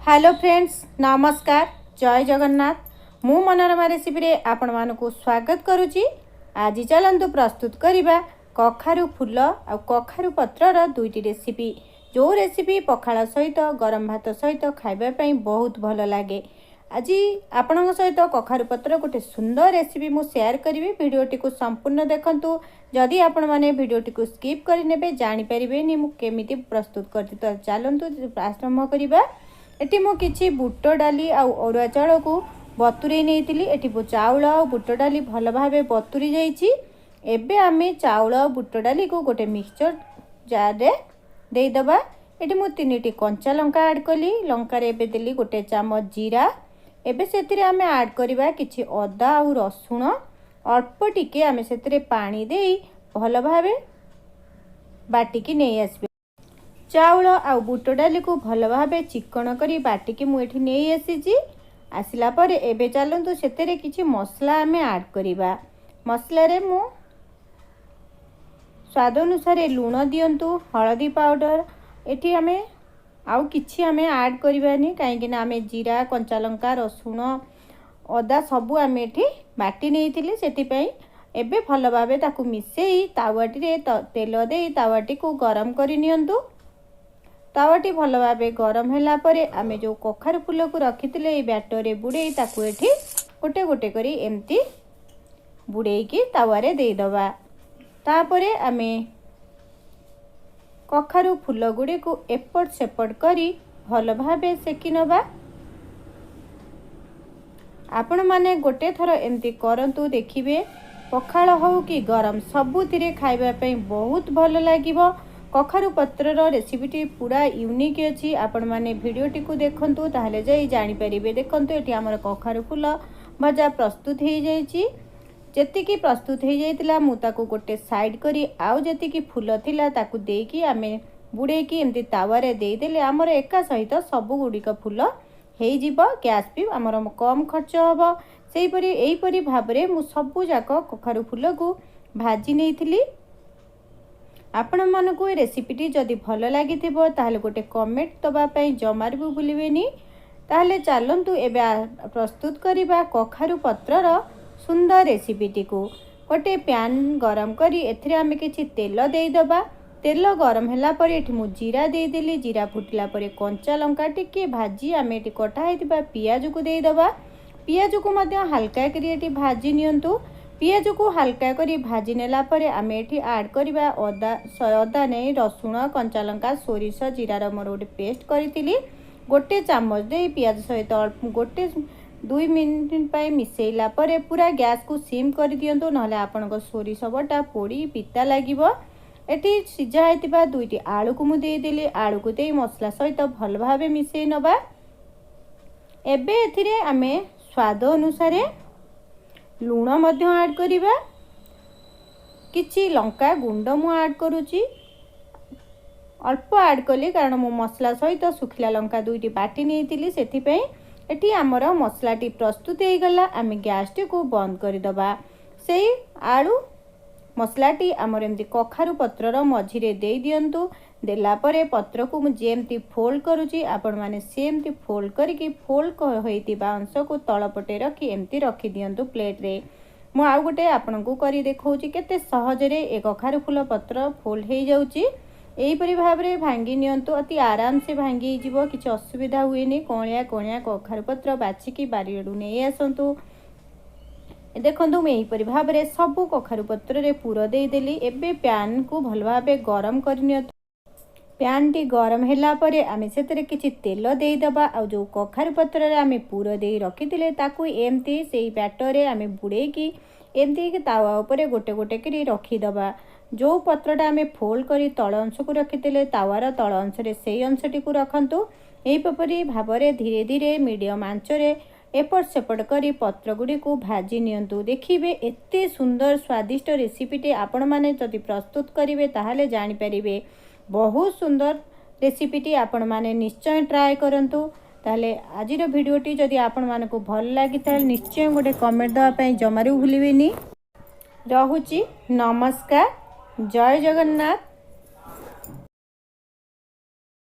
Hello friends, नमस्कार। जय जगन्नाथ। मु मनोरमा रेसिपी रे आपण मानकु स्वागत करुची। आज चलंतु प्रस्तुत करिबा कखारु फूल आ कखारु पत्रर दुईटी रेसिपी। जो रेसिपी पखाल सहित गरम भात सहित खाइबा पई बहुत भल लागे। आज आपणक सहित कखारु पत्र गोटे सुंदर रेसिपी मु शेयर करी। भिडियोटी को संपूर्ण देखंतु। जदि आपण माने भिडियोटी को स्किप करि नेबे जानि परिबेनी मु केमिति प्रस्तुत करती। तो चलंतु आरंभ करिबा। एटी मु किछि बुट डाली आ अरुआ चाउल को बतुरे नेइतिली। एटी चाउल आ बुट डाली भल भाबे बतुरी जाइछि। एबे आमे चाउल आ बुट डाली को गोटे मिक्सचर जार रे देई दबा। एटी मु 3टी कंचा लंका ऐड कली। लंका रे एबे देली गोटे चामच जीरा। एबे सेतिरे आमे ऐड करिबा किछि अदा आ रसुण। अल्प टिके आमे सेतिरे पानी देई भल भाबे बाटिकी नेई आसबे। चाउल आ बुट डाली को भल भाबे चिकन करी बाटिकी मु एठी नेई आसीची। आसिला परे एबे चलंतु सेतेरे किछि मसला आमे ऐड करिबा। मसला रे मु स्वाद अनुसार लूण दियंतु, हळदी पाउडर। एठी आमे आउ किछि आमे ऐड करिबानी काहेकि ना आमे जीरा, कंचा लंका, रसुण, अदा सबु आमे एठी बाटी नेइथिली। सेति पई एबे भल भाबे ताकू मिसेई तावाटी रे तेल देई तावाटी को गरम करि नियंतु। तावाटी भल भाबे गरम होला परे आमे जो कखारु फूल को रखिथिले ए बैटर रे बुडेई ताकू एठी गोटे गोटे करी एम्ति बुडेई की तावा रे देई दबा। तापरे आमे कखारु फूल गुडी को एपट सेपट करी भल भाबे सेकी नबा। आपण माने गोटे थर एम्ति करंतु, देखिबे पखाल हो कि गरम सबुतिरे खाइबा पई बहुत भल लागिबो। कखारु पत्रर रेसिपीटी पूरा यूनिक अछि। आपण माने भिडियोटी को देखंतु ताहले जाई जानि परिबे। देखंतु एठी हमर कखारु फूल भजा प्रस्तुत हो जाइछि। जेतिकी प्रस्तुत हो जाइतिला मु ताकू गोटे साइड करी आउ जेतिकी फूल थिला ताकू देकी आमे बुडेकी एम्ति तावा रे देई देले हमर एका सहित सब गुडी फूल हेई जिवो। गैस भी हमर कम खर्च हबो। सेही परी एही परी भाबरे मु सबु जाक कखारु फूल को भाजी नेइथिली। आपण मानकु ए रेसिपीटी जदि भल लागिथिबो ताहले गोटे कमेंट दबा पई जमार भी भूलिबेनी। ताहले चलंतु एबे प्रस्तुत करिबा कखारु पत्रर सुंदर रेसिपीटी को। गोटे पैन गरम करी एथिरे आमे किछि तेल देई दबा। तेल गरम होला परे एठी मु जीरा देई देली। जीरा फुटिला परे कंचा लंका टिके भाजी आमे एठी कटा हेतिबा पियाज को देई दबा। पियाज को मध्य हल्का करी एठी भाजी नियंतु। पियाज को हल्का करी भाजी नेला परे आमे एठी ऐड करिबा अदा नै रसुण, कंचा लंका, सोरिष, जीरार मोर गोटे पेस्ट करितिली। गोटे चामच दे पियाज सहित अल्प गोटे 2 मिनिट पई मिसेइला परे पूरा गैस को सिम कर दियंतु, नहले आपनक सोरिष बटा पोड़ी पिता लागिबो। एठी सिझा हेतिबा 2टी आलू को मु देई देली। आलू को देई मसला सहित भल भाबे मिसेइ नबा। एबे एथिरे आमे स्वाद अनुसार लूण मध्य ऐड करिबा। किछि लंका गुंड मु ऐड करूची, अल्प ऐड कली कारण मु मसला सहित सुखिला लंका 2टी बाटी नेइतिली। सेथि पई एठी हमर मसलाटी प्रस्तुत हो गला। आमे गैस टी को बंद कर दबा। सेही आलू मसलाटी हमर एमती कखारु पत्रर मझिरे देई दियंतु। देला परे पत्र को मु जेमती फोल्ड करूची आपण माने सेमती फोल्ड करिकि फोल्ड होइतिबा अंश को तळपटे रखी एमती रखी दियंतु प्लेट रे। मु आउ गोटे आपनकु करी देखौची केते सहज रे ए कखारु फूल पत्र फोल्ड हे जाउची। एही परि भाबरे भांगी नियंतु, अति आराम से भांगी जिवो, किछि असुविधा हुएनी। कोणिया कोणिया कखारु पत्र बाछिकी बारीडु नै आसंतु। देखंतु मैं एही परि भाबरे सबु कखारु पत्र रे पूरा देई देली। एबे पैन को भल भाबे गरम कर नियंतु। पैन टी गरम होला परे आमे सेतरे किछि तेल देई दबा। आ जो कखारु पत्र रे आमे पूरा देई रखितिले ताकू एमती सेही बैटर रे आमे बुडेकी एमती के तावा ऊपर गोटे गोटे करी रखी दबा। जो पत्रटा आमे फोल्ड करी तळ अंश को रखितिले तावार तळ अंश रे सेही अंशटी को रखंतु। एही पपरी भाबरे धीरे धीरे मीडियम आंच रे एपट सेपट करी पत्र गुडी को भाजी नियंतु। देखिबे एते सुंदर स्वादिष्ट रेसिपीटी आपण माने जदि प्रस्तुत करिवे ताहाले जानि परिबे। बहुत सुंदर रेसिपीटी आपण माने निश्चय ट्राए करंतु। ताहले आजिर भिडियोटी जदि आपण मानकु भल लागि ताहले निश्चय गोटे कमेंट दवा पई जमारू भूलिबेनी। रहुची नमस्कार। जय जगन्नाथ।